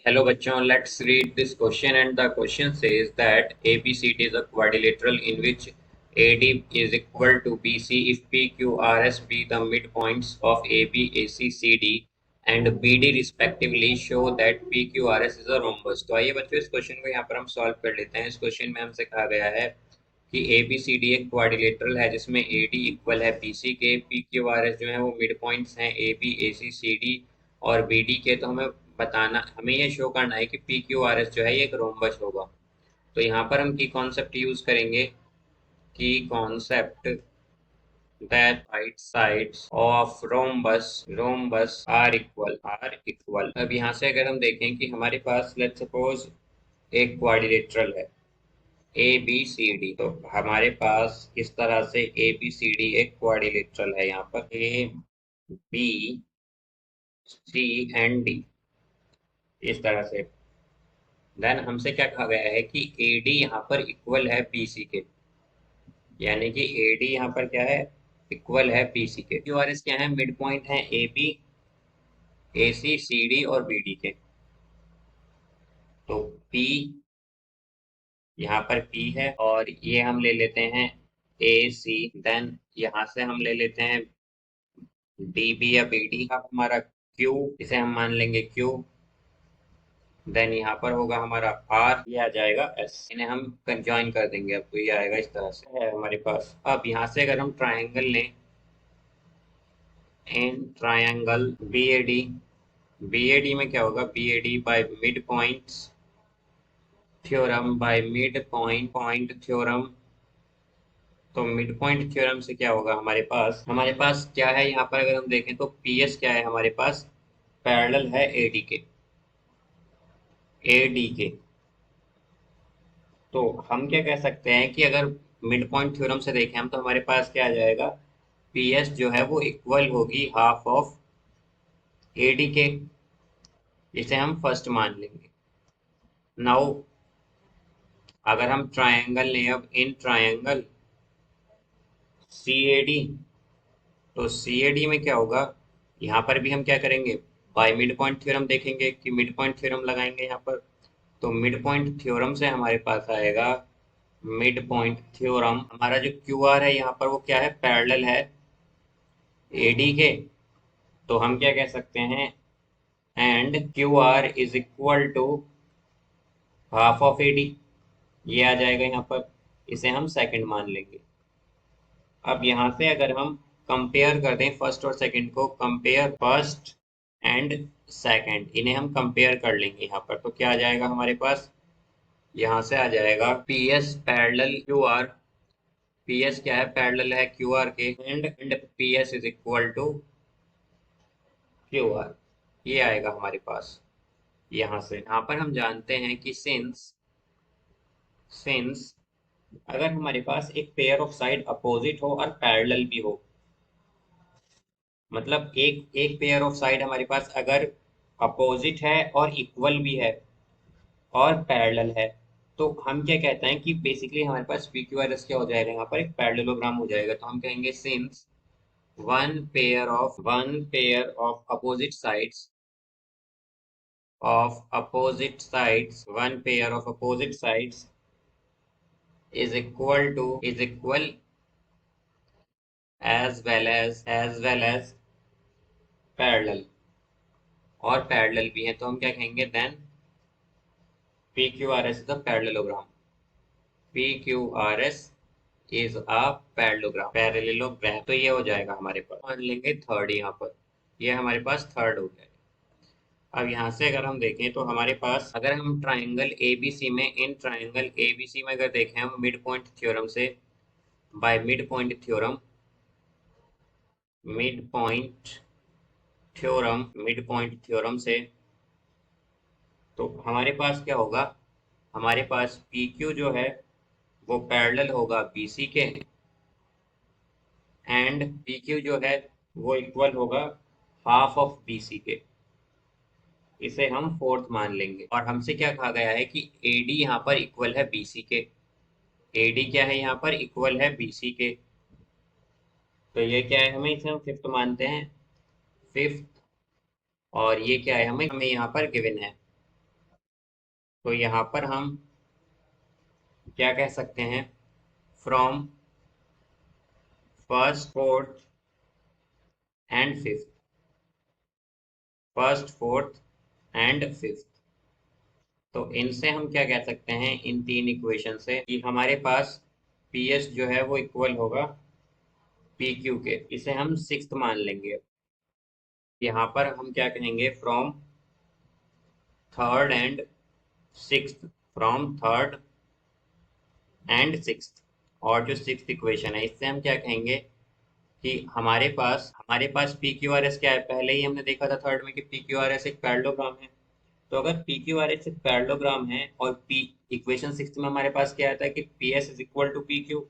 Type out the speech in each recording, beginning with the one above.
Hello bachon, let's read this question, and the question says that ABCD is a quadrilateral in which AD is equal to BC if PQRS be the midpoints of AB, AC, CD and BD respectively show that PQRS is a rhombus। तो आइए बच्चों इस question को यहाँ पर हम solve कर लेते हैं। इस क्वेश्चन में हमसे कहा गया है कि ABCD एक क्वाड्रिलेटरल है जिसमें AD इक्वल है BC के, PQRS जो है वो मिड पॉइंट्स हैं AB, AC, CD और BD के। तो हमें ये शो करना है कि PQRS जो है ये एक रोम्बस होगा। तो यहाँ पर हम की कॉन्सेप्ट यूज करेंगे, की concept that right sides of rhombus are equal। अब यहाँ से अगर हम देखें कि हमारे पास लेट्स सपोज एक क्वाड्रिलेटरल है ए बी सी डी, तो हमारे पास इस तरह से ए बी सी डी एक क्वाड्रिलेटरल है। यहाँ पर A B C and D इस तरह से। देन हमसे क्या कहा गया है कि ए डी यहाँ पर इक्वल है बी सी के, यानी कि ए डी यहाँ पर क्या है, इक्वल है बी सी के। क्यू आर एस क्या है, मिड पॉइंट है A B, A C, C D और बी डी के। तो पी यहाँ पर P है और ये हम ले लेते हैं ए सी। देन यहाँ से हम ले लेते हैं डी बी या बी डी। अब हमारा Q, इसे हम मान लेंगे Q। देन यहाँ पर होगा हमारा R, ये आ जाएगा S। इन्हें हम कंजॉइन कर देंगे। अब तो ये आएगा इस तरह से है हमारे पास। अब यहाँ से अगर हम ट्राइंगल लें, in triangle B A D, B A D में क्या होगा, B A D by mid points theorem, by mid point theorem. तो मिड पॉइंट थ्योरम से क्या होगा, हमारे पास क्या है यहाँ पर अगर हम देखें तो पी एस क्या है हमारे पास, पैरेलल है ए डी के। तो हम क्या कह सकते हैं कि अगर मिड पॉइंट थ्योरम से देखें हम, तो हमारे पास क्या आ जाएगा, पी एस जो है वो इक्वल होगी हाफ ऑफ ए डी के। इसे हम फर्स्ट मान लेंगे। नाउ अगर हम ट्राइंगल लें, अब in triangle C A D, तो सी ए डी में क्या होगा, यहाँ पर भी हम क्या करेंगे, बाय मिड पॉइंट थ्योरम देखेंगे कि मिड पॉइंट थ्योरम लगाएंगे यहाँ पर। तो मिड पॉइंट थ्योरम से हमारे पास आएगा, मिड पॉइंट थ्योरम हमारा जो क्यू आर है यहाँ पर वो क्या है, पैरेलल है ए डी के। तो हम क्या कह सकते हैं, and Q R is equal to half of A D, ये आ जाएगा यहाँ पर। इसे हम सेकंड मान लेंगे। अब यहाँ से अगर हम कंपेयर कर दें फर्स्ट और सेकंड को, कंपेयर फर्स्ट एंड सेकंड, इन्हें हम कंपेयर कर लेंगे यहाँ पर। तो क्या आ जाएगा हमारे पास, यहाँ से आ जाएगा P S parallel Q R. P S क्या है, पैरेलल है क्यू आर के, and P S is equal to Q R, ये आएगा हमारे पास। यहाँ से यहाँ पर हम जानते हैं कि सिंस अगर हमारे पास एक पेयर ऑफ साइड अपोजिट हो और पैरेलल भी हो, मतलब एक एक पेयर ऑफ साइड हमारे पास अगर अपोजिट है और इक्वल भी है और पैरेलल है, तो हम क्या कहते हैं कि बेसिकली हमारे पास पी क्यू आर एस क्या हो जाएगा, यहाँ पर एक पैरेललोग्राम हो जाएगा। तो हम कहेंगे since one pair of opposite sides is equal as well as parallel, और पैरेलल भी है। तो हम क्या कहेंगे, then P Q R S is a parallelogram. P Q R S is a parallelogram. तो ये हो जाएगा हमारे पास। मान लेंगे थर्ड यहाँ पर, ये हमारे पास थर्ड हो गया। अब यहाँ से अगर हम देखें तो हमारे पास अगर हम ट्राइंगल ए बी सी में, इन ट्राइंगल ए बी सी में अगर देखें हम मिड पॉइंट थ्योरम से, बाय मिड पॉइंट थ्योरम से, तो हमारे पास क्या होगा, हमारे पास पी क्यू जो है वो पैरेलल होगा बी सी के, एंड पी क्यू जो है वो इक्वल होगा हाफ ऑफ बी सी के। इसे हम फोर्थ मान लेंगे। और हमसे क्या कहा गया है कि ए डी यहाँ पर इक्वल है बी सी के। ए डी क्या है यहाँ पर, इक्वल है बी सी के। तो ये क्या है, हमें इसे हम फिफ्थ मानते हैं, फिफ्थ। और ये क्या है, हमें हमें यहाँ पर गिवन है। तो यहाँ पर हम क्या कह सकते हैं, from first, fourth and fifth, first, fourth and fifth. तो इनसे हम क्या कह सकते हैं, इन तीन इक्वेशन से, कि हमारे पास पी एस जो है वो इक्वल होगा पी क्यू के। इसे हम सिक्स्थ मान लेंगे। यहाँ पर हम क्या कहेंगे, from third and sixth, from third and sixth. और जो सिक्स्थ इक्वेशन है, इससे हम क्या कहेंगे कि हमारे पास पी क्यू आर एस क्या है, पहले ही हमने देखा था थर्ड में कि पी क्यू आर एस एक पैरेललोग्राम है। तो अगर पी क्यू आर एस एक पैरेललोग्राम है और पी, इक्वेशन सिक्स में हमारे पास क्या आता है कि P S is equal to P Q,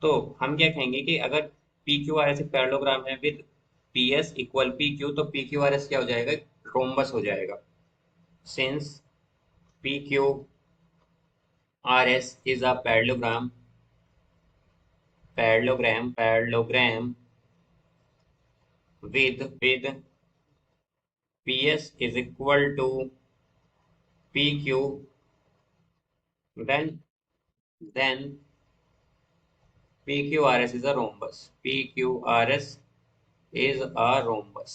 तो हम क्या कहेंगे कि अगर पी क्यू आर एस एक पैरेललोग्राम है with P S equal P Q, तो पी क्यू आर एस क्या हो जाएगा, रोम्बस हो जाएगा। Since P Q R S is a parallelogram with PS is equal to PQ, then PQRS is a rhombus. PQRS is a rhombus.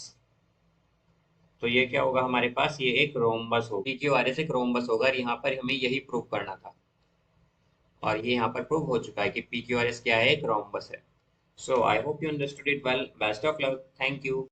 तो ये क्या होगा हमारे पास, ये एक रोम्बस होगा, PQRS एक रोम्बस होगा। और यहाँ पर हमें यही प्रूव करना था, और ये यहाँ पर प्रूव हो चुका है कि PQRS क्या है, एक रोम्बस है। So I hope you understood it well. Best of luck, thank you.